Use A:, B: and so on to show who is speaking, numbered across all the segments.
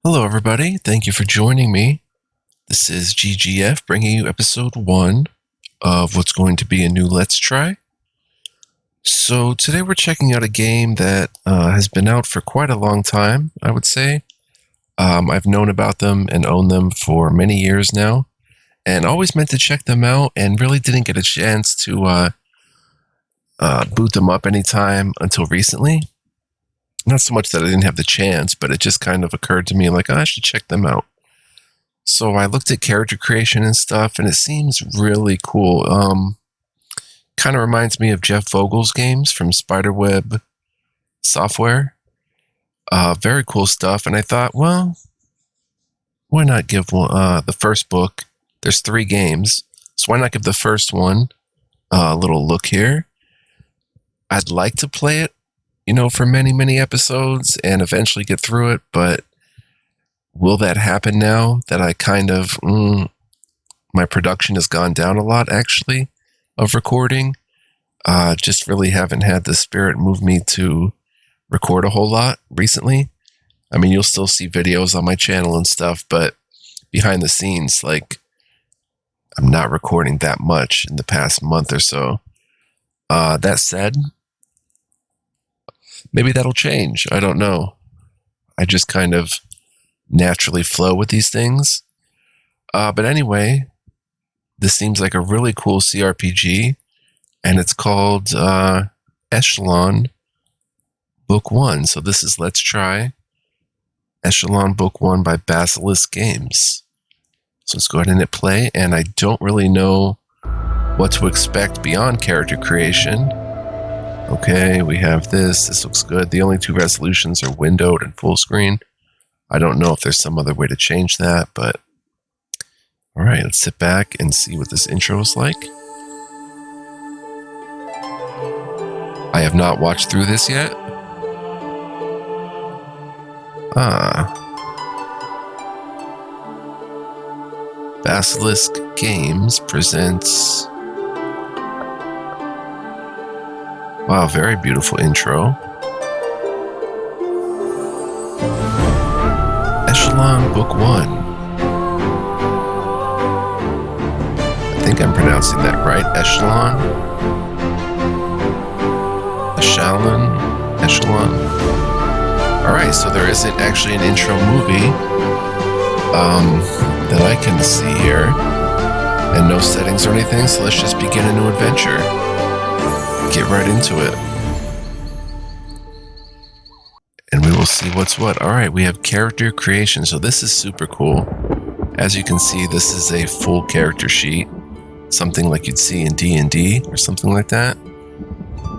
A: Hello, everybody. Thank you for joining me. This is GGF bringing you episode 1 of what's going to be a new Let's Try. So today we're checking out a game that has been out for quite a long time, I would say. I've known about them and owned them for many years now, and always meant to check them out and really didn't get a chance to boot them up anytime until recently. Not so much that I didn't have the chance, but it just kind of occurred to me like, I should check them out. So I looked at character creation and stuff, and it seems really cool. Kind of reminds me of Jeff Vogel's games from Spiderweb Software. Very cool stuff. And I thought, well, why not give the first book? There's 3 games, so why not give the first one a little look here? I'd like to play it, for many, many episodes and eventually get through it, but will that happen now that I kind of, my production has gone down a lot, actually, of recording? Just really haven't had the spirit move me to record a whole lot recently. I mean, you'll still see videos on my channel and stuff, but behind the scenes, I'm not recording that much in the past month or so. That said, maybe that'll change. I don't know. I just kind of naturally flow with these things. But anyway, this seems like a really cool CRPG, and it's called Eschalon Book 1. So this is Let's Try Eschalon Book 1 by Basilisk Games. So let's go ahead and hit play, and I don't really know what to expect beyond character creation. Okay, we have this. This looks good. The only 2 resolutions are windowed and full screen. I don't know if there's some other way to change that, but all right, let's sit back and see what this intro is like. I have not watched through this yet. Basilisk Games presents... Wow, very beautiful intro. Eschalon Book 1. I think I'm pronouncing that right. Eschalon? Eschalon? Alright, so there isn't actually an intro movie that I can see here. And no settings or anything, so let's just begin a new adventure. Get right into it. And we will see what's what. Alright, we have character creation. So this is super cool. As you can see, this is a full character sheet. Something like you'd see in D&D or something like that.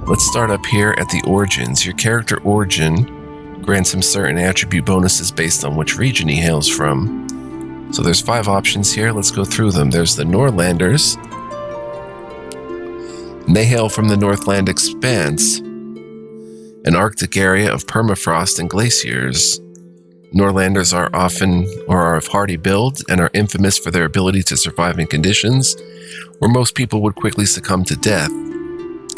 A: Let's start up here at the origins. Your character origin grants him certain attribute bonuses based on which region he hails from. So there's 5 options here. Let's go through them. There's the Norlanders. And they hail from the Northland Expanse, an Arctic area of permafrost and glaciers. Norlanders are of hardy build and are infamous for their ability to survive in conditions where most people would quickly succumb to death.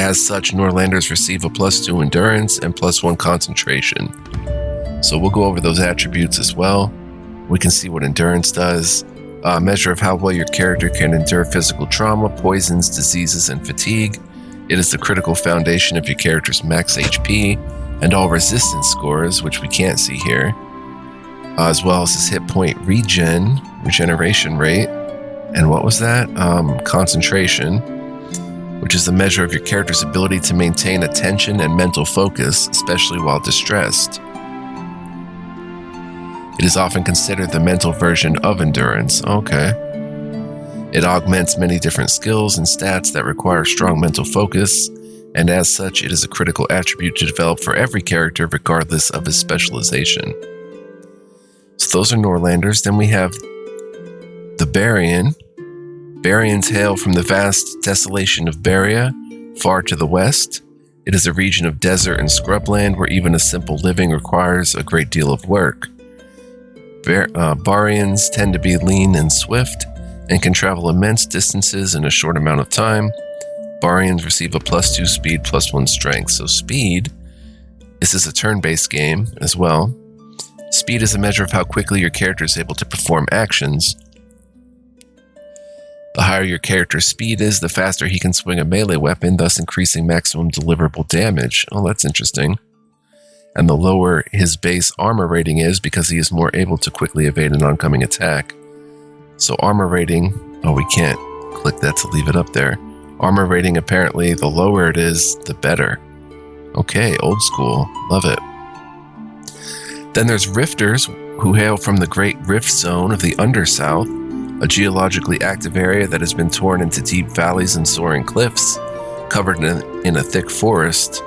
A: As such, Norlanders receive a +2 endurance and +1 concentration. So we'll go over those attributes as well. We can see what endurance does. A measure of how well your character can endure physical trauma, poisons, diseases, and fatigue. It is the critical foundation of your character's max HP and all resistance scores, which we can't see here, as well as his hit point regeneration rate, and what was that? Concentration, which is the measure of your character's ability to maintain attention and mental focus, especially while distressed. It is often considered the mental version of endurance. Okay. It augments many different skills and stats that require strong mental focus, and as such, it is a critical attribute to develop for every character regardless of his specialization. So those are Norlanders. Then we have the Barian. Barians hail from the vast desolation of Baria, far to the west. It is a region of desert and scrubland where even a simple living requires a great deal of work. Barians tend to be lean and swift and can travel immense distances in a short amount of time. Barians receive a +2 speed, +1 strength. So speed, this is a turn-based game as well. Speed is a measure of how quickly your character is able to perform actions. The higher your character's speed is, the faster he can swing a melee weapon, thus increasing maximum deliverable damage. Oh, that's interesting. And the lower his base armor rating is, because he is more able to quickly evade an oncoming attack. So armor rating, we can't click that to leave it up there. Armor rating, apparently, the lower it is, the better. Okay, old school. Love it. Then there's Rifters, who hail from the Great Rift Zone of the Undersouth, a geologically active area that has been torn into deep valleys and soaring cliffs, covered in a thick forest.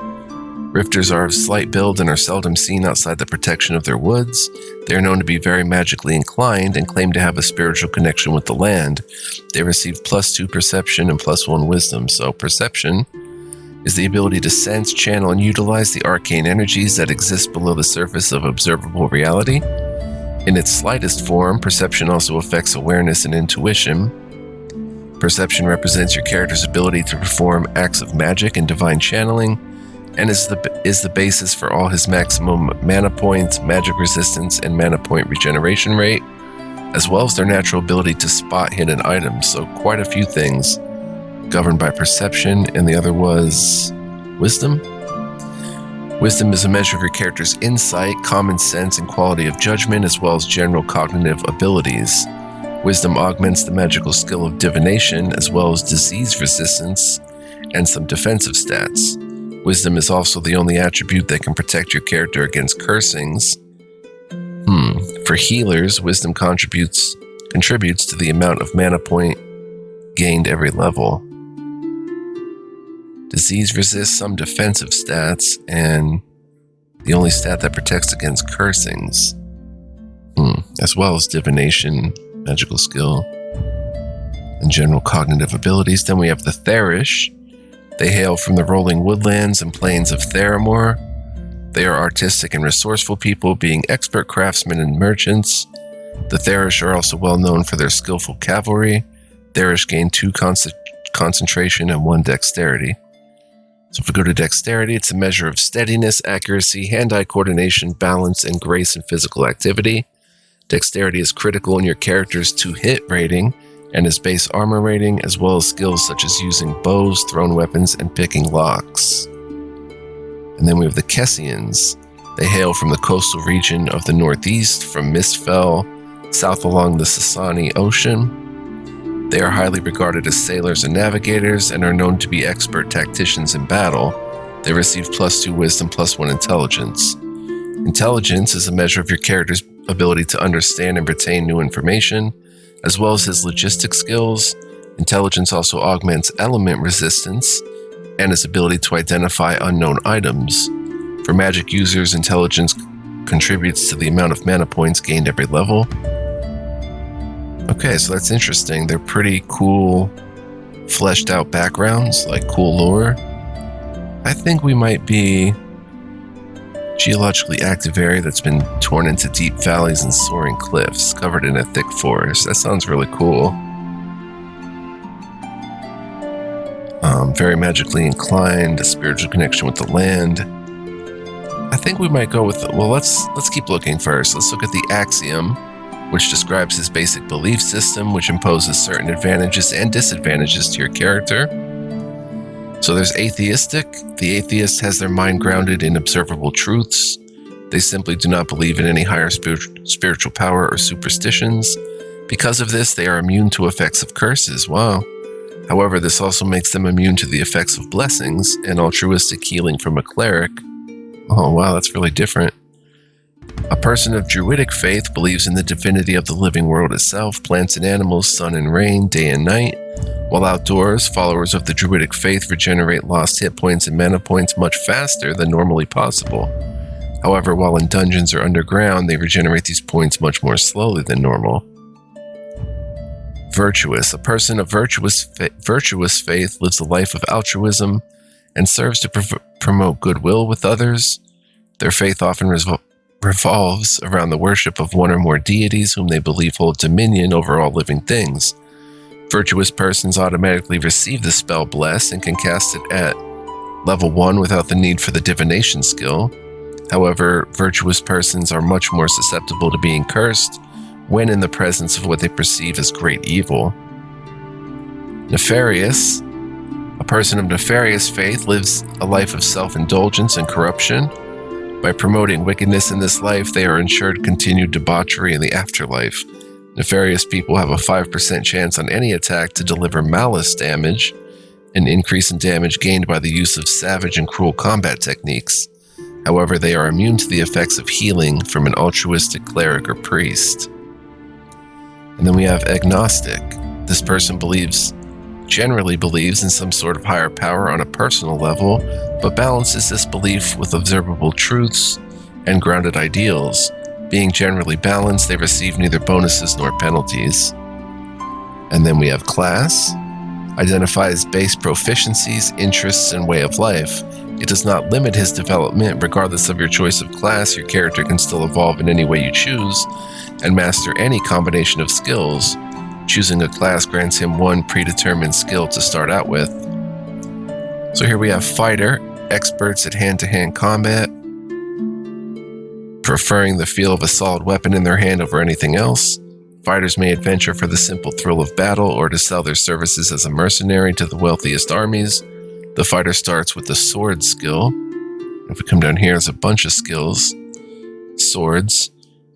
A: Rifters are of slight build and are seldom seen outside the protection of their woods. They are known to be very magically inclined and claim to have a spiritual connection with the land. They receive +2 perception and +1 wisdom. So perception is the ability to sense, channel, and utilize the arcane energies that exist below the surface of observable reality. In its slightest form, perception also affects awareness and intuition. Perception represents your character's ability to perform acts of magic and divine channeling, and is the basis for all his maximum mana points, magic resistance, and mana point regeneration rate, as well as their natural ability to spot hidden items. So quite a few things governed by perception, and the other was wisdom. Wisdom is a measure of your character's insight, common sense, and quality of judgment, as well as general cognitive abilities. Wisdom augments the magical skill of divination, as well as disease resistance and some defensive stats. Wisdom is also the only attribute that can protect your character against cursings. For healers, wisdom contributes to the amount of mana point gained every level. Disease resists some defensive stats, and the only stat that protects against cursings. As well as divination, magical skill, and general cognitive abilities. Then we have the Therish. They hail from the rolling woodlands and plains of Theramore. They are artistic and resourceful people, being expert craftsmen and merchants. The Therish are also well known for their skillful cavalry. Therish gain 2 concentration and 1 dexterity. So if we go to dexterity, it's a measure of steadiness, accuracy, hand-eye coordination, balance, and grace in physical activity. Dexterity is critical in your character's to-hit rating and his base armor rating, as well as skills such as using bows, thrown weapons, and picking locks. And then we have the Kessians. They hail from the coastal region of the northeast, from Mistfell, south along the Sasani Ocean. They are highly regarded as sailors and navigators, and are known to be expert tacticians in battle. They receive +2 wisdom, +1 intelligence. Intelligence is a measure of your character's ability to understand and retain new information, as well as his logistic skills. Intelligence also augments element resistance and his ability to identify unknown items. For magic users, intelligence contributes to the amount of mana points gained every level. Okay, so that's interesting. They're pretty cool, fleshed out backgrounds, like cool lore. I think we might be geologically active area that's been torn into deep valleys and soaring cliffs, covered in a thick forest. That sounds really cool. Very magically inclined, a spiritual connection with the land. I think we might go with, let's keep looking first. Let's look at the axiom, which describes his basic belief system, which imposes certain advantages and disadvantages to your character. So there's atheistic. The atheist has their mind grounded in observable truths. They simply do not believe in any higher spiritual power or superstitions. Because of this, they are immune to effects of curses. Wow. However, this also makes them immune to the effects of blessings and altruistic healing from a cleric. Oh, wow, that's really different. A person of druidic faith believes in the divinity of the living world itself, plants and animals, sun and rain, day and night. While outdoors, followers of the druidic faith regenerate lost hit points and mana points much faster than normally possible. However, while in dungeons or underground, they regenerate these points much more slowly than normal. Virtuous. A person of virtuous faith lives a life of altruism and serves to promote goodwill with others. Their faith often revolves around the worship of one or more deities whom they believe hold dominion over all living things. Virtuous persons automatically receive the spell Bless and can cast it at level 1 without the need for the divination skill. However, virtuous persons are much more susceptible to being cursed when in the presence of what they perceive as great evil. Nefarious. A person of nefarious faith lives a life of self-indulgence and corruption. By promoting wickedness in this life, they are ensured continued debauchery in the afterlife. Nefarious people have a 5% chance on any attack to deliver malice damage, an increase in damage gained by the use of savage and cruel combat techniques. However, they are immune to the effects of healing from an altruistic cleric or priest. And then we have agnostic. This person generally believes in some sort of higher power on a personal level, but balances this belief with observable truths and grounded ideals. Being generally balanced, they receive neither bonuses nor penalties. And then we have class. Identifies base proficiencies, interests, and way of life. It does not limit his development. Regardless of your choice of class, your character can still evolve in any way you choose and master any combination of skills. Choosing a class grants him one predetermined skill to start out with. So here we have fighter, experts at hand-to-hand combat, preferring the feel of a solid weapon in their hand over anything else. Fighters may adventure for the simple thrill of battle or to sell their services as a mercenary to the wealthiest armies. The fighter starts with the sword skill. If we come down here, there's a bunch of skills. Swords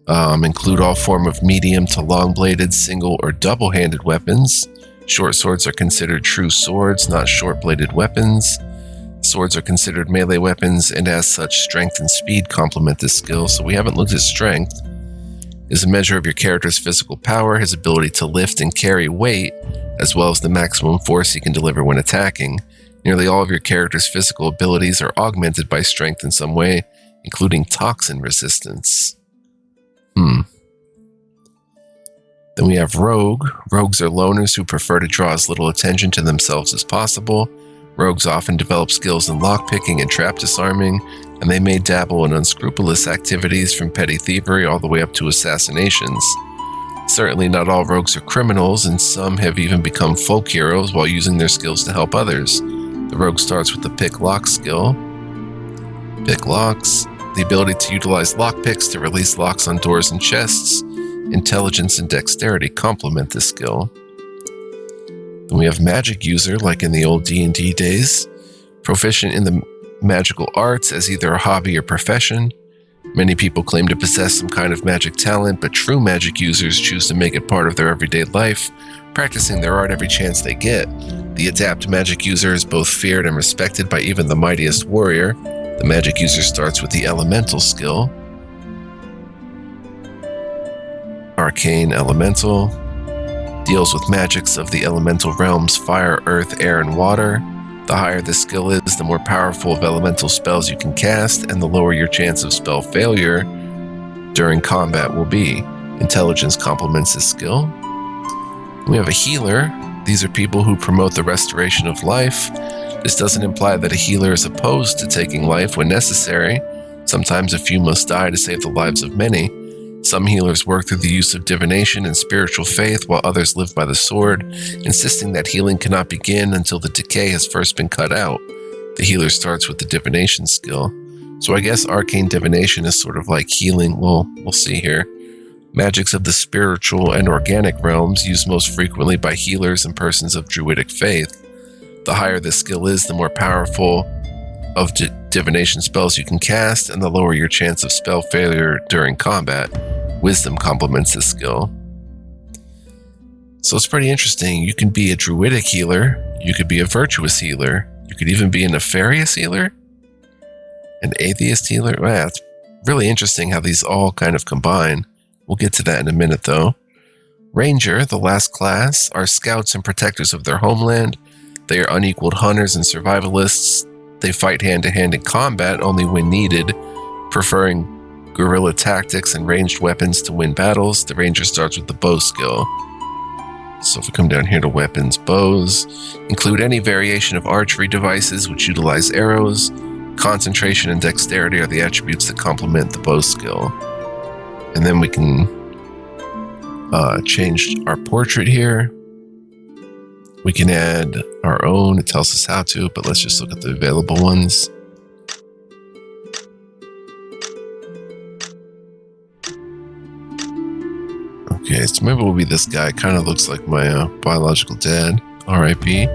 A: include all form of medium to long-bladed, single or double-handed weapons. Short swords are considered true swords, not short-bladed weapons. Swords are considered melee weapons, and as such, strength and speed complement this skill, so we haven't looked at strength. Is a measure of your character's physical power, his ability to lift and carry weight, as well as the maximum force he can deliver when attacking. Nearly all of your character's physical abilities are augmented by strength in some way, including toxin resistance. Then we have rogue. Rogues are loners who prefer to draw as little attention to themselves as possible. Rogues often develop skills in lockpicking and trap disarming, and they may dabble in unscrupulous activities from petty thievery all the way up to assassinations. Certainly not all rogues are criminals, and some have even become folk heroes while using their skills to help others. The rogue starts with the pick lock skill. Pick locks. The ability to utilize lockpicks to release locks on doors and chests. Intelligence and dexterity complement this skill. Then we have magic user, like in the old D&D days. Proficient in the magical arts as either a hobby or profession. Many people claim to possess some kind of magic talent, but true magic users choose to make it part of their everyday life, practicing their art every chance they get. The adept magic user is both feared and respected by even the mightiest warrior. The magic user starts with the elemental skill. Arcane elemental. Deals with magics of the elemental realms, fire, earth, air, and water. The higher the skill is, the more powerful of elemental spells you can cast, and the lower your chance of spell failure during combat will be. Intelligence complements this skill. We have a healer. These are people who promote the restoration of life. This doesn't imply that a healer is opposed to taking life when necessary. Sometimes a few must die to save the lives of many. Some healers work through the use of divination and spiritual faith, while others live by the sword, insisting that healing cannot begin until the decay has first been cut out. The healer starts with the divination skill. So I guess arcane divination is sort of like healing. Well, we'll see here. Magics of the spiritual and organic realms used most frequently by healers and persons of druidic faith. The higher this skill is, the more powerful of divination spells you can cast, and the lower your chance of spell failure during combat. Wisdom complements this skill. So it's pretty interesting. You can be a druidic healer, you could be a virtuous healer, you could even be a nefarious healer, an atheist healer. Wow, it's really interesting how these all kind of combine. We'll get to that in a minute though. Ranger, the last class, are scouts and protectors of their homeland. They are unequaled hunters and survivalists. They fight hand-to-hand in combat only when needed, preferring guerrilla tactics and ranged weapons to win battles. The ranger starts with the bow skill. So if we come down here to weapons, bows include any variation of archery devices which utilize arrows. Concentration and dexterity are the attributes that complement the bow skill. And then we can change our portrait here. We can add our own. It tells us how to, but let's just look at the available ones. Okay, so maybe we'll be this guy. Kind of looks like my biological dad. R.I.P.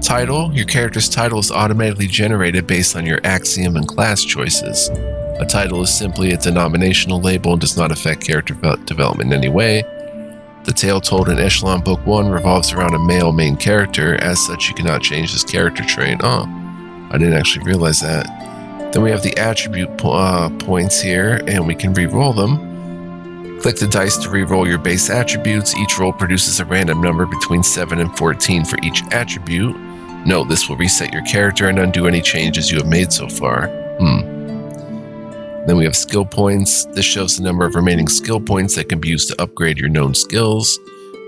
A: Title. Your character's title is automatically generated based on your axiom and class choices. A title is simply a denominational label and does not affect character development in any way. The tale told in Eschalon Book 1 revolves around a male main character. As such, you cannot change this character trait. Oh, I didn't actually realize that. Then we have the attribute points here, and we can re-roll them. Click the dice to re-roll your base attributes. Each roll produces a random number between 7 and 14 for each attribute. Note, this will reset your character and undo any changes you have made so far. Then we have skill points. This shows the number of remaining skill points that can be used to upgrade your known skills.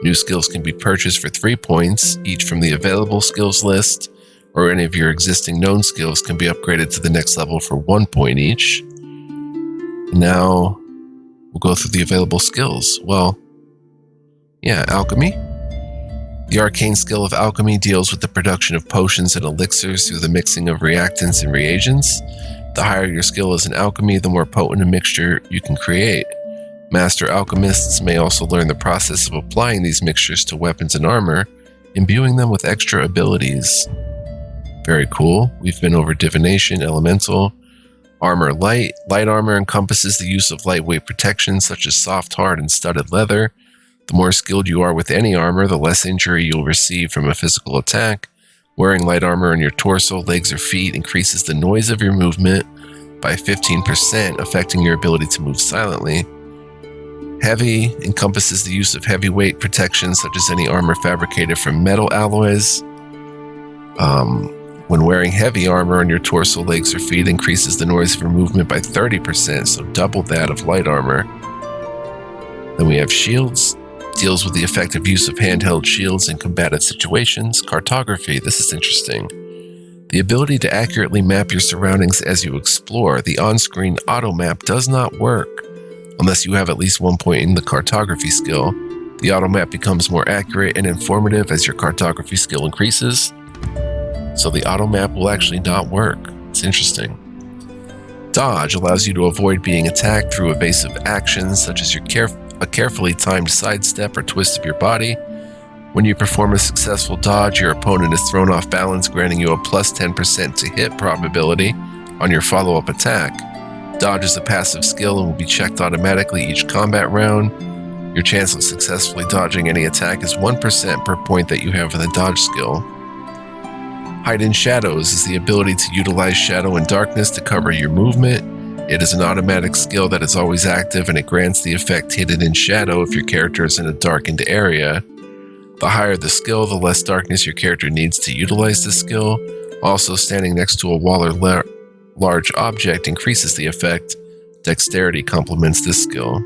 A: New skills can be purchased for 3 points, each from the available skills list, or any of your existing known skills can be upgraded to the next level for 1 point each. Now, we'll go through the available skills. Well, yeah, alchemy. The arcane skill of alchemy deals with the production of potions and elixirs through the mixing of reactants and reagents. The higher your skill is in alchemy, the more potent a mixture you can create. Master alchemists may also learn the process of applying these mixtures to weapons and armor, imbuing them with extra abilities. Very cool. We've been over divination, elemental. Armor light. Light armor encompasses the use of lightweight protection such as soft, hard, and studded leather. The more skilled you are with any armor, the less injury you'll receive from a physical attack. Wearing light armor on your torso, legs, or feet increases the noise of your movement by 15%, affecting your ability to move silently. Heavy encompasses the use of heavyweight protection, such as any armor fabricated from metal alloys. When wearing heavy armor on your torso, legs, or feet, increases the noise of your movement by 30%, so double that of light armor. Then we have shields. Deals with the effective use of handheld shields in combative situations. Cartography. This is interesting. The ability to accurately map your surroundings as you explore. The on-screen auto map does not work unless you have at least 1 point in the cartography skill. The auto map becomes more accurate and informative as your cartography skill increases. So the auto map will actually not work. It's interesting. Dodge allows you to avoid being attacked through evasive actions such as a carefully timed sidestep or twist of your body. When you perform a successful dodge, your opponent is thrown off balance, granting you a plus 10% to hit probability on your follow-up attack. Dodge is a passive skill and will be checked automatically each combat round. Your chance of successfully dodging any attack is 1% per point that you have in the dodge skill. Hide in shadows is the ability to utilize shadow and darkness to cover your movement. It is an automatic skill that is always active, and it grants the effect hidden in shadow if your character is in a darkened area. The higher the skill, the less darkness your character needs to utilize the skill. Also, standing next to a wall or large object increases the effect. Dexterity complements this skill.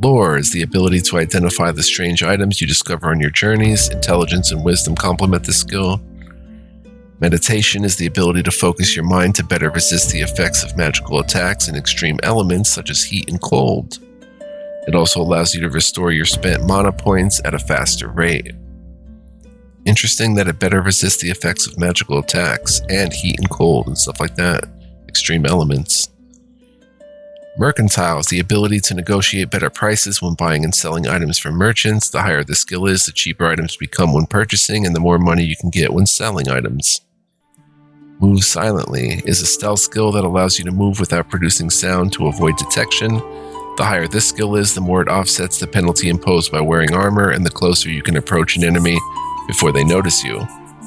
A: Lore is the ability to identify the strange items you discover on your journeys. Intelligence and wisdom complement this skill. Meditation is the ability to focus your mind to better resist the effects of magical attacks and extreme elements such as heat and cold. It also allows you to restore your spent mana points at a faster rate. Interesting that it better resists the effects of magical attacks and heat and cold and stuff like that. Extreme elements. Mercantile is the ability to negotiate better prices when buying and selling items from merchants. The higher the skill is, the cheaper items become when purchasing, and the more money you can get when selling items. Move silently is a stealth skill that allows you to move without producing sound to avoid detection. The higher this skill is, the more it offsets the penalty imposed by wearing armor, and the closer you can approach an enemy before they notice you.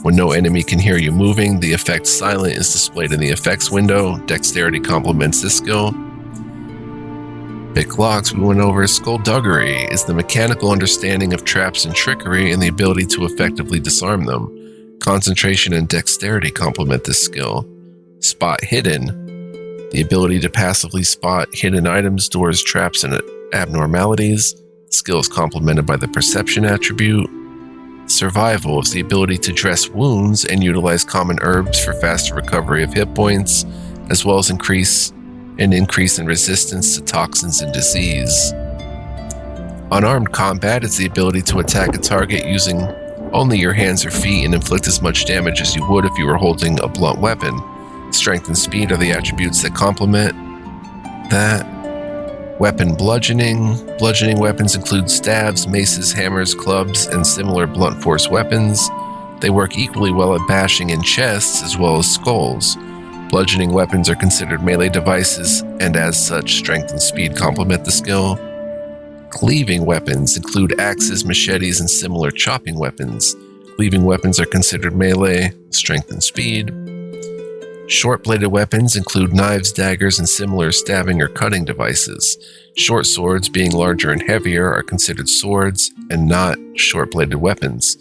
A: When no enemy can hear you moving, the effect silent is displayed in the effects window. Dexterity complements this skill. Pick locks we went over. Skullduggery is the mechanical understanding of traps and trickery and the ability to effectively disarm them. Concentration and dexterity complement this skill. Spot hidden, the ability to passively spot hidden items, doors, traps, and abnormalities. Skill is complemented by the perception attribute. Survival is the ability to dress wounds and utilize common herbs for faster recovery of hit points, as well as increase in resistance to toxins and disease. Unarmed combat is the ability to attack a target using only your hands or feet and inflict as much damage as you would if you were holding a blunt weapon. Strength and speed are the attributes that complement that. Weapon bludgeoning. Bludgeoning weapons include staves, maces, hammers, clubs, and similar blunt force weapons. They work equally well at bashing in chests as well as skulls. Bludgeoning weapons are considered melee devices, and as such, strength and speed complement the skill. Cleaving weapons include axes, machetes, and similar chopping weapons. Cleaving weapons are considered melee, strength and speed. Short-bladed weapons include knives, daggers, and similar stabbing or cutting devices. Short swords, being larger and heavier, are considered swords and not short-bladed weapons.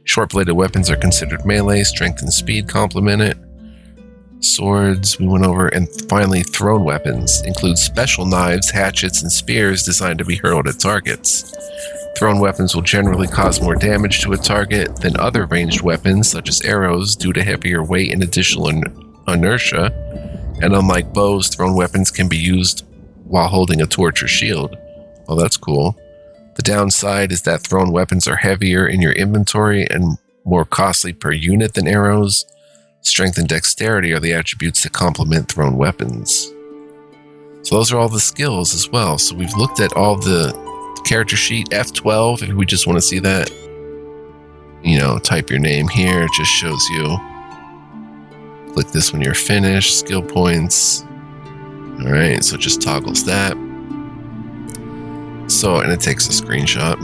A: Short-bladed weapons are considered melee, strength and speed complement it. Swords, we went over, and finally thrown weapons include special knives, hatchets, and spears designed to be hurled at targets. Thrown weapons will generally cause more damage to a target than other ranged weapons, such as arrows, due to heavier weight and additional inertia, and unlike bows, thrown weapons can be used while holding a torch or shield. Oh, that's cool. The downside is that thrown weapons are heavier in your inventory and more costly per unit than arrows. Strength and dexterity are the attributes that complement thrown weapons. So those are all the skills as well. So we've looked at all the character sheet. F12, if we just want to see that, type your name here. It just shows you. Click this when you're finished. Skill points. All right, so it just toggles that. So, and it takes a screenshot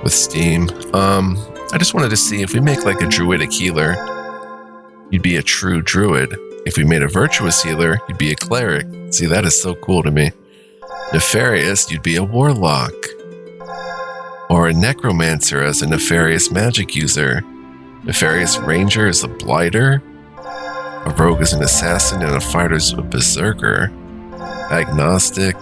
A: with Steam. I just wanted to see if we make like a druidic healer, you'd be a true druid. If we made a virtuous healer, you'd be a cleric. See, that is so cool to me. Nefarious, you'd be a warlock. Or a necromancer as a nefarious magic user. Nefarious ranger is a blighter. A rogue is an assassin, and a fighter is a berserker. Agnostic,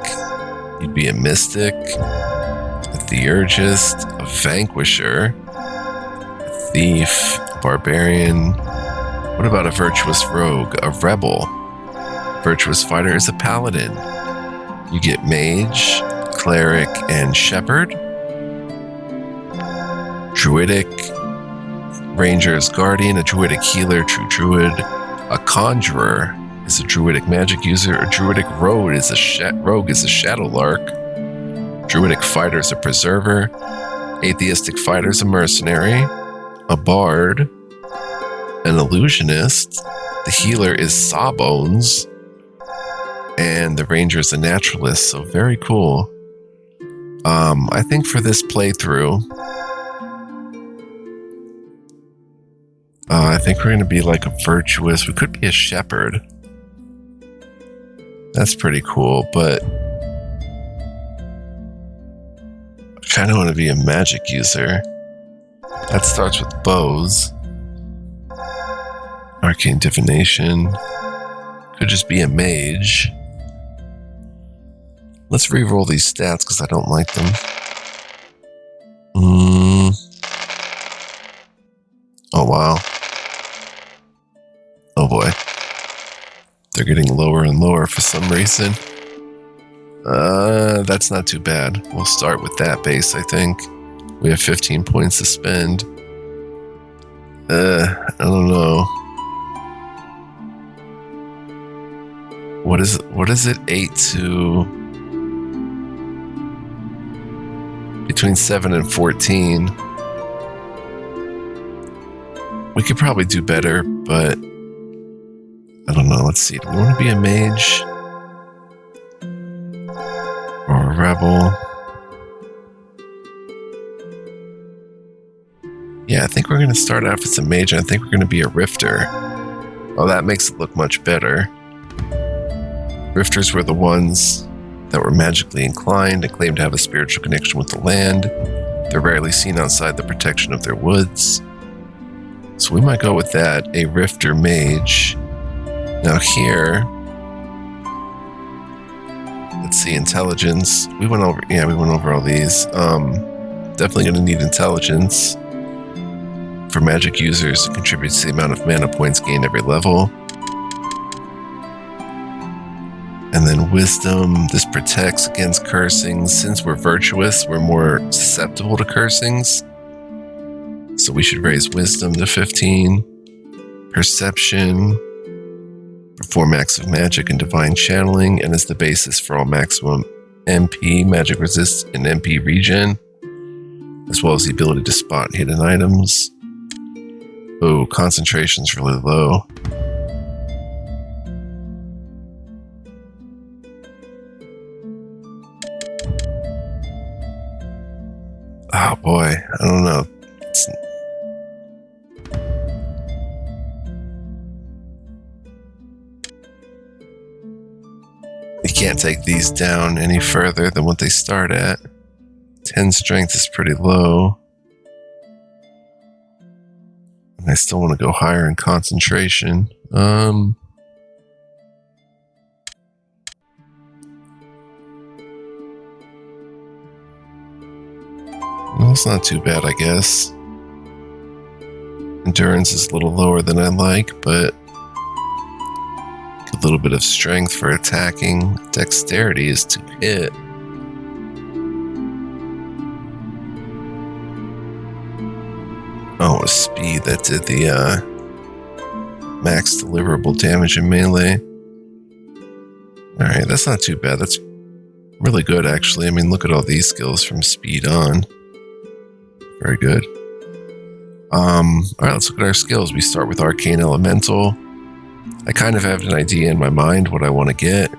A: you'd be a mystic. A theurgist, a vanquisher. A thief, a barbarian. What about a virtuous rogue, a rebel? Virtuous fighter is a paladin. You get mage, cleric, and shepherd. Druidic ranger is guardian, a druidic healer, true druid. A conjurer is a druidic magic user. A druidic rogue is a shadow lark. Druidic fighter is a preserver. Atheistic fighter is a mercenary. A bard. An illusionist. The healer is Sawbones. And the ranger is a naturalist, so very cool. I think for this playthrough, I think we're going to be like a virtuous. We could be a shepherd. That's pretty cool, but I kind of want to be a magic user. That starts with bows. Arcane divination. Could just be a mage. Let's re-roll these stats because I don't like them. Oh, wow. Oh, boy. They're getting lower and lower for some reason. That's not too bad. We'll start with that base, I think. We have 15 points to spend. I don't know. What is it? 8 to... Between 7 and 14. We could probably do better, but... I don't know. Let's see. Do we want to be a mage? Or a rebel? Yeah, I think we're going to start off as a mage, and I think we're going to be a rifter. Oh, that makes it look much better. Rifters were the ones that were magically inclined and claimed to have a spiritual connection with the land. They're rarely seen outside the protection of their woods. So we might go with that, a rifter mage. Now here, let's see, intelligence. We went over all these. Definitely going to need intelligence for magic users to contribute to the amount of mana points gained every level. And then wisdom, this protects against cursing. Since we're virtuous, we're more susceptible to cursings. So we should raise wisdom to 15. Perception perform acts of magic and divine channeling, and is the basis for all maximum MP magic resist and MP regen, as well as the ability to spot hidden items. Oh, concentration's really low. Oh boy, I don't know. You can't take these down any further than what they start at. 10 strength is pretty low. And I still want to go higher in concentration. Well, it's not too bad, I guess. Endurance is a little lower than I like, but a little bit of strength for attacking. Dexterity is to hit. Oh, it was speed that did the max deliverable damage in melee. Alright, that's not too bad. That's really good, actually. I mean, look at all these skills from speed on. Very good. Alright, let's look at our skills. We start with Arcane Elemental. I kind of have an idea in my mind what I want to get.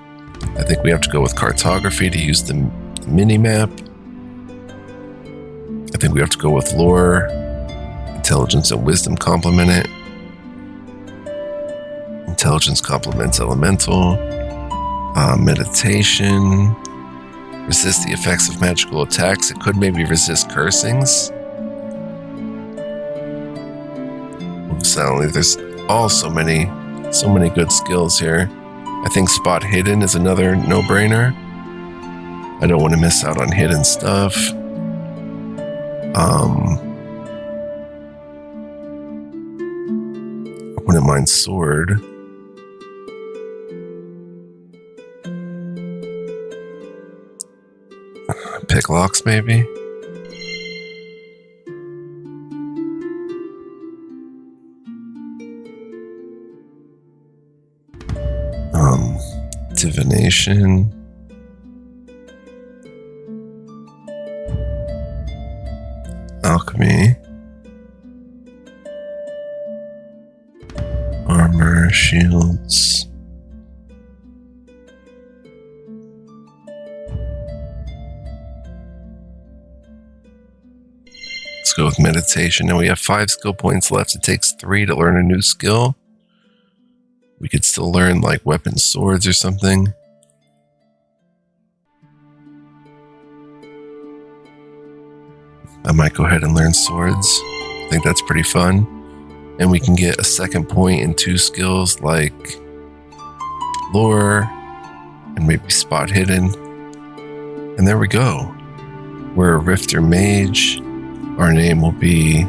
A: I think we have to go with Cartography to use the mini-map. I think we have to go with Lore. Intelligence and Wisdom complement it. Intelligence complements Elemental. Meditation. Resist the effects of magical attacks. It could maybe resist cursings. Soundly, there's so many good skills here. I think Spot Hidden is another no-brainer. I don't want to miss out on hidden stuff. I wouldn't mind Sword. Pick locks, maybe? Divination. Alchemy. Armor, shields. Let's go with meditation. Now we have 5 skill points left. It takes 3 to learn a new skill. We could still learn like weapon swords or something. I might go ahead and learn swords. I think that's pretty fun. And we can get a second point in 2 skills like Lore and maybe Spot Hidden. And there we go. We're a Rifter Mage. Our name will be,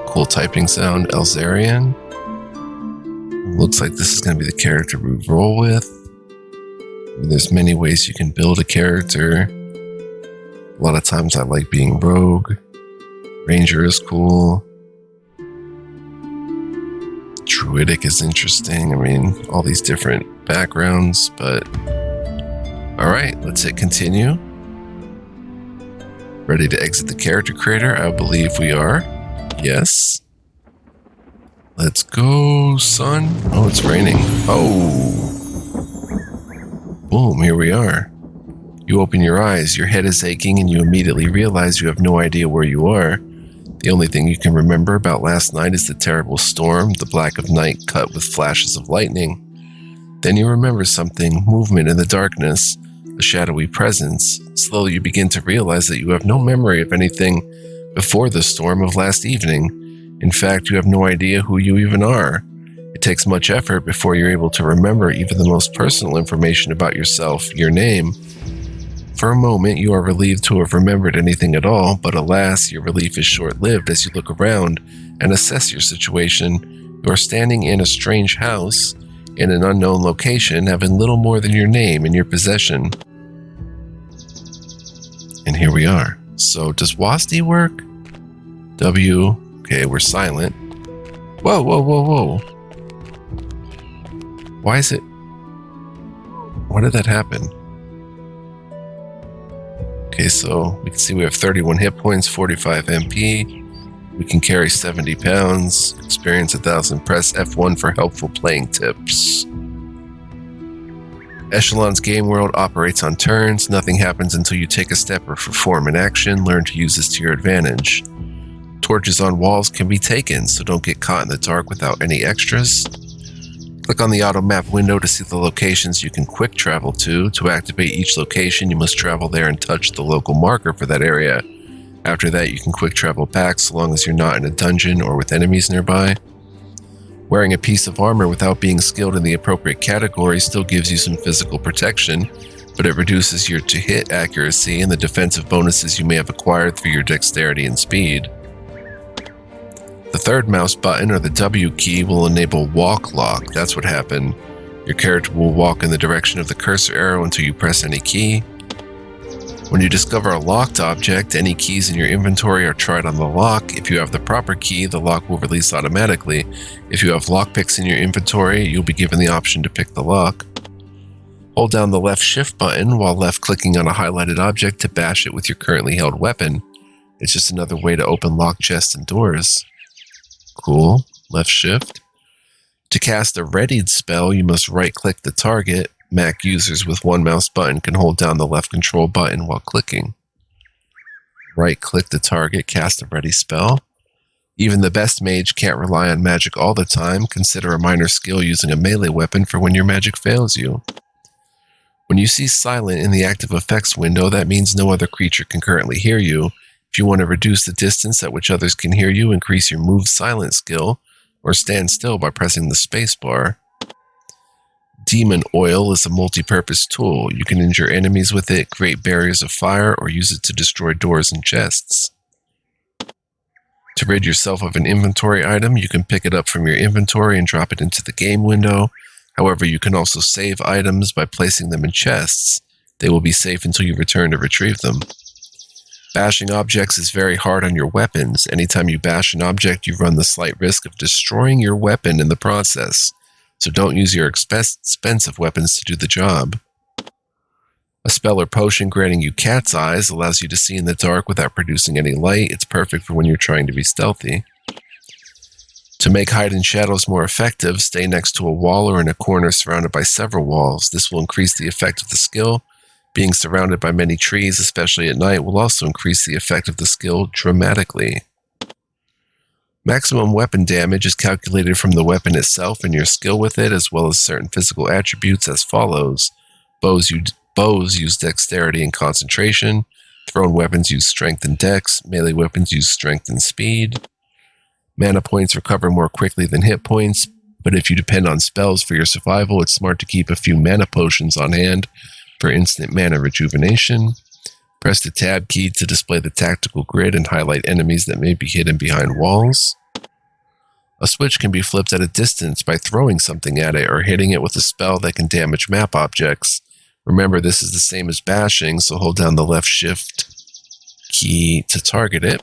A: cool typing sound, Elzarian. Looks like this is going to be the character we roll with. There's many ways you can build a character. A lot of times I like being rogue. Ranger is cool. Druidic is interesting. I mean, all these different backgrounds, but alright, let's hit continue. Ready to exit the character creator? I believe we are. Yes. Let's go, son. Oh, it's raining. Oh. Boom, here we are. You open your eyes, your head is aching, and you immediately realize you have no idea where you are. The only thing you can remember about last night is the terrible storm, the black of night cut with flashes of lightning. Then you remember something, movement in the darkness, a shadowy presence. Slowly you begin to realize that you have no memory of anything before the storm of last evening. In fact, you have no idea who you even are. It takes much effort before you're able to remember even the most personal information about yourself, your name. For a moment, you are relieved to have remembered anything at all, but alas, your relief is short-lived as you look around and assess your situation. You are standing in a strange house, in an unknown location, having little more than your name in your possession. And here we are. So, does WASD work? W. Okay, we're silent. Whoa, whoa, whoa, whoa. Why is it? Why did that happen? Okay, so we can see we have 31 hit points, 45 MP. We can carry 70 pounds, experience 1,000. Press F1 for helpful playing tips. Eschalon's game world operates on turns. Nothing happens until you take a step or perform an action. Learn to use this to your advantage. Torches on walls can be taken, so don't get caught in the dark without any extras. Click on the auto map window to see the locations you can quick travel to. To activate each location, you must travel there and touch the local marker for that area. After that, you can quick travel back so long as you're not in a dungeon or with enemies nearby. Wearing a piece of armor without being skilled in the appropriate category still gives you some physical protection, but it reduces your to-hit accuracy and the defensive bonuses you may have acquired through your dexterity and speed. The third mouse button, or the W key, will enable walk lock. That's what happened. Your character will walk in the direction of the cursor arrow until you press any key. When you discover a locked object, any keys in your inventory are tried on the lock. If you have the proper key, the lock will release automatically. If you have lockpicks in your inventory, you'll be given the option to pick the lock. Hold down the left shift button while left-clicking on a highlighted object to bash it with your currently held weapon. It's just another way to open locked chests and doors. Cool. Left shift. To cast a readied spell, you must right-click the target. Mac users with one mouse button can hold down the left control button while clicking. Right-click the target, cast a ready spell. Even the best mage can't rely on magic all the time. Consider a minor skill using a melee weapon for when your magic fails you. When you see silent in the active effects window, that means no other creature can currently hear you. If you want to reduce the distance at which others can hear you, increase your move silent skill, or stand still by pressing the spacebar. Demon Oil is a multi-purpose tool. You can injure enemies with it, create barriers of fire, or use it to destroy doors and chests. To rid yourself of an inventory item, you can pick it up from your inventory and drop it into the game window. However, you can also save items by placing them in chests. They will be safe until you return to retrieve them. Bashing objects is very hard on your weapons. Anytime you bash an object, you run the slight risk of destroying your weapon in the process. So don't use your expensive weapons to do the job. A spell or potion granting you cat's eyes allows you to see in the dark without producing any light. It's perfect for when you're trying to be stealthy. To make hide in shadows more effective, stay next to a wall or in a corner surrounded by several walls. This will increase the effect of the skill. Being surrounded by many trees, especially at night, will also increase the effect of the skill dramatically. Maximum weapon damage is calculated from the weapon itself and your skill with it, as well as certain physical attributes as follows. Bows use dexterity and concentration. Thrown weapons use strength and dex. Melee weapons use strength and speed. Mana points recover more quickly than hit points, but if you depend on spells for your survival, it's smart to keep a few mana potions on hand for instant mana rejuvenation. Press the tab key to display the tactical grid and highlight enemies that may be hidden behind walls. A switch can be flipped at a distance by throwing something at it or hitting it with a spell that can damage map objects. Remember, this is the same as bashing, so hold down the left shift key to target it.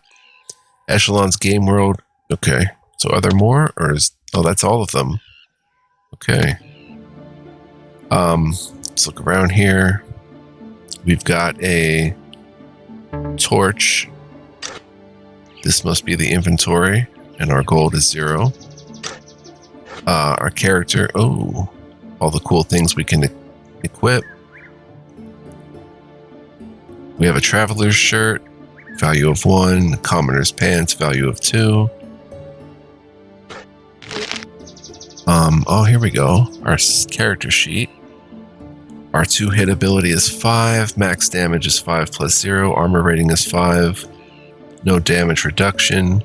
A: Eschalon's game world. Okay, so are there more? Or is... Oh, that's all of them. Okay. Let's look around here. We've got a torch. This must be the inventory, and our gold is 0. Our character, oh, all the cool things we can equip. We have a traveler's shirt, value of 1, commoner's pants, value of 2. Oh, here we go. Our character sheet. Our 2-hit ability is 5, max damage is 5 plus 0, armor rating is 5, no damage reduction.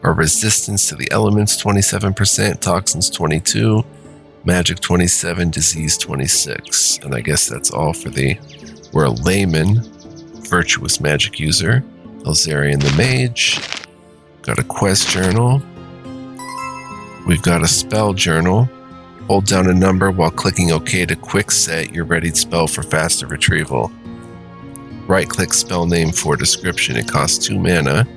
A: Our resistance to the elements 27%, toxins 22, magic 27, disease 26. And I guess that's all for we're a layman, virtuous magic user. Elzarian the mage. Got a quest journal. We've got a spell journal. Hold down a number while clicking OK to quick set your readied spell for faster retrieval. Right-click spell name for description. It costs 2 mana.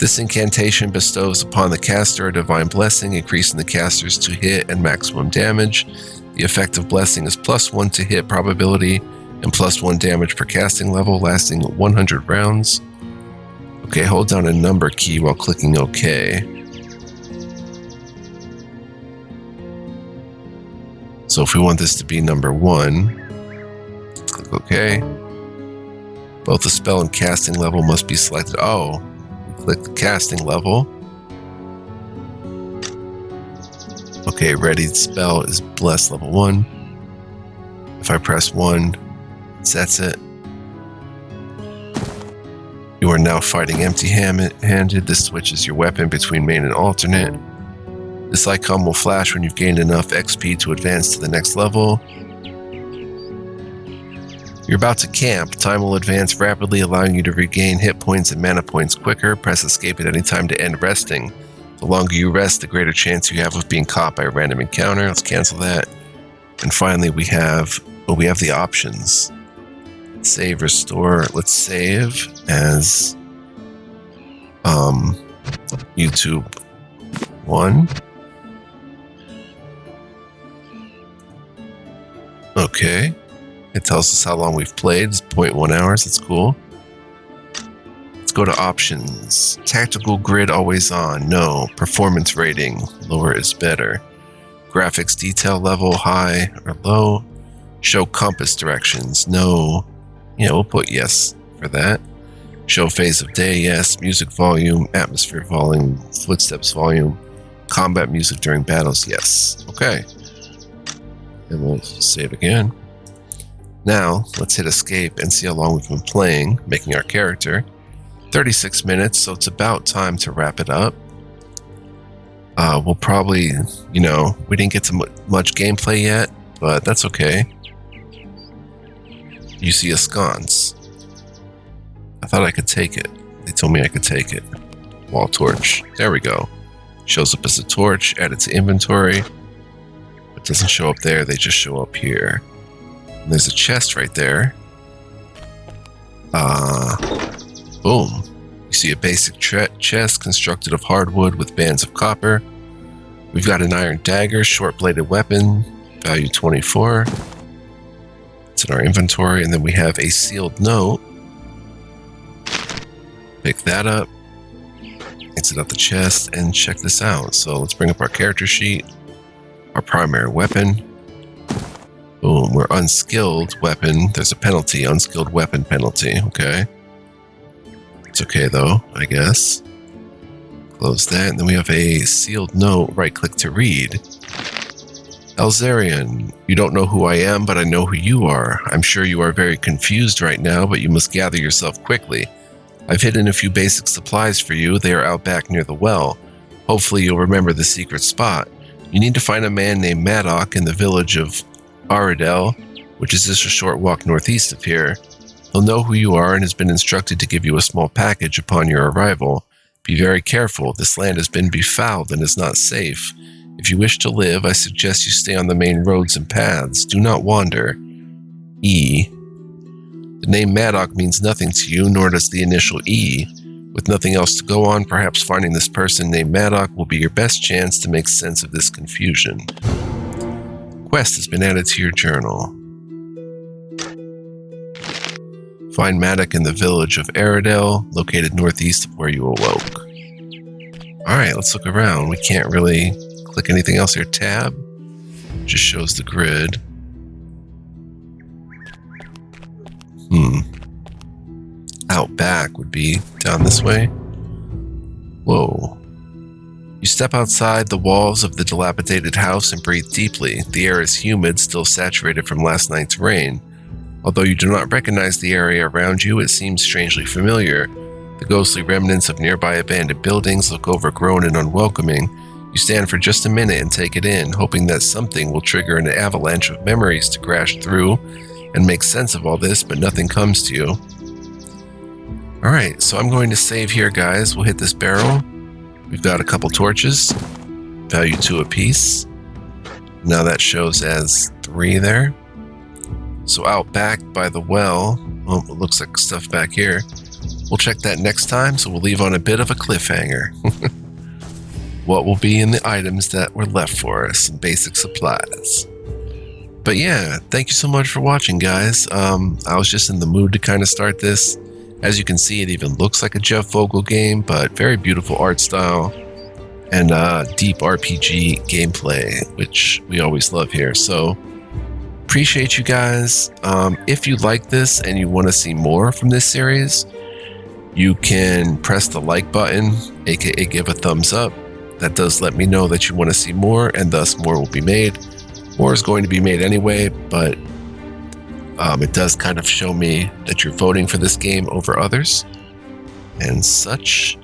A: This incantation bestows upon the caster a divine blessing, increasing the caster's to hit and maximum damage. The effective blessing is +1 to hit probability and +1 damage per casting level, lasting 100 rounds. Okay, hold down a number key while clicking OK. So if we want this to be number 1, click OK. Both the spell and casting level must be selected. Oh, click the casting level. Okay, ready spell is bless level 1. If I press 1, it sets it. You are now fighting empty-handed. This switches your weapon between main and alternate. This icon will flash when you've gained enough XP to advance to the next level. You're about to camp. Time will advance rapidly, allowing you to regain hit points and mana points quicker. Press escape at any time to end resting. The longer you rest, the greater chance you have of being caught by a random encounter. Let's cancel that. And finally, we have the options. Save, restore. Let's save as YouTube 1. Okay. It tells us how long we've played. It's 0.1 hours. That's cool. Let's go to options. Tactical grid always on. No. Performance rating. Lower is better. Graphics detail level high or low. Show compass directions. No. Yeah, we'll put yes for that. Show phase of day. Yes. Music volume. Atmosphere volume. Footsteps volume. Combat music during battles. Yes. Okay. And we'll save again. Now, let's hit escape and see how long we've been playing, making our character. 36 minutes, so it's about time to wrap it up. We'll probably, we didn't get to much gameplay yet, but that's okay. You see a sconce. I thought I could take it. They told me I could take it. Wall torch. There we go. Shows up as a torch, added to inventory. It doesn't show up there, they just show up here. And there's a chest right there. Boom. You see a basic chest constructed of hardwood with bands of copper. We've got an iron dagger, short-bladed weapon, value 24. It's in our inventory. And then we have a sealed note. Pick that up. Exit out the chest and check this out. So let's bring up our character sheet. Our primary weapon. Boom, we're unskilled weapon. There's a penalty, unskilled weapon penalty, okay. It's okay though, I guess. Close that, and then we have a sealed note, right click to read. Elzarian, you don't know who I am, but I know who you are. I'm sure you are very confused right now, but you must gather yourself quickly. I've hidden a few basic supplies for you. They are out back near the well. Hopefully you'll remember the secret spot. You need to find a man named Maddock in the village of Aridel, which is just a short walk northeast of here. He'll know who you are and has been instructed to give you a small package upon your arrival. Be very careful. This land has been befouled and is not safe. If you wish to live, I suggest you stay on the main roads and paths. Do not wander. E. The name Maddock means nothing to you, nor does the initial E. With nothing else to go on, perhaps finding this person named Maddock will be your best chance to make sense of this confusion. Quest has been added to your journal. Find Maddock in the village of Aridel, located northeast of where you awoke. Alright, let's look around. We can't really click anything else here. Tab just shows the grid. Out back would be down this way. Whoa. You step outside the walls of the dilapidated house and breathe deeply. The air is humid, still saturated from last night's rain. Although you do not recognize the area around you, it seems strangely familiar. The ghostly remnants of nearby abandoned buildings look overgrown and unwelcoming. You stand for just a minute and take it in, hoping that something will trigger an avalanche of memories to crash through and make sense of all this, but nothing comes to you. Alright, so I'm going to save here, guys. We'll hit this barrel. We've got a couple torches, value 2 apiece. Now that shows as 3 there. So out back by the well, it looks like stuff back here. we'll check that next time, so we'll leave on a bit of a cliffhanger. What will be in the items that were left for us, and basic supplies. But yeah, thank you so much for watching, guys. I was just in the mood to kind of start this. As you can see, it even looks like a Jeff Vogel game, but very beautiful art style and deep RPG gameplay, which we always love here. So appreciate you guys. If you like this and you want to see more from this series, you can press the like button, aka give a thumbs up. That does let me know that you want to see more, and thus more will be made. More is going to be made anyway, but it does kind of show me that you're voting for this game over others and such.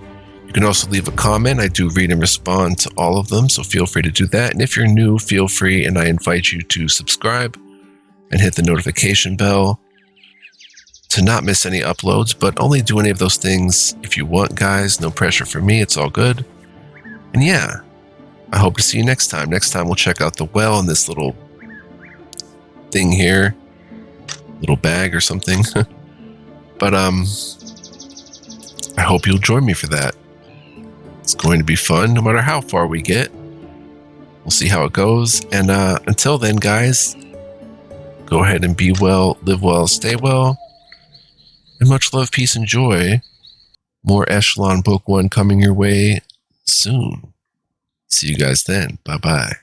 A: You can also leave a comment. I do read and respond to all of them, so feel free to do that. And if you're new, feel free, and I invite you to subscribe and hit the notification bell to not miss any uploads, but only do any of those things if you want, guys. No pressure for me. It's all good. And yeah, I hope to see you next time. Next time we'll check out the well in this little thing here. Little bag or something. But I hope you'll join me for that. It's going to be fun no matter how far we get. We'll see how it goes. And until then, guys, go ahead and be well, live well, stay well. And much love, peace, and joy. More Eschalon Book 1 coming your way soon. See you guys then. Bye-bye.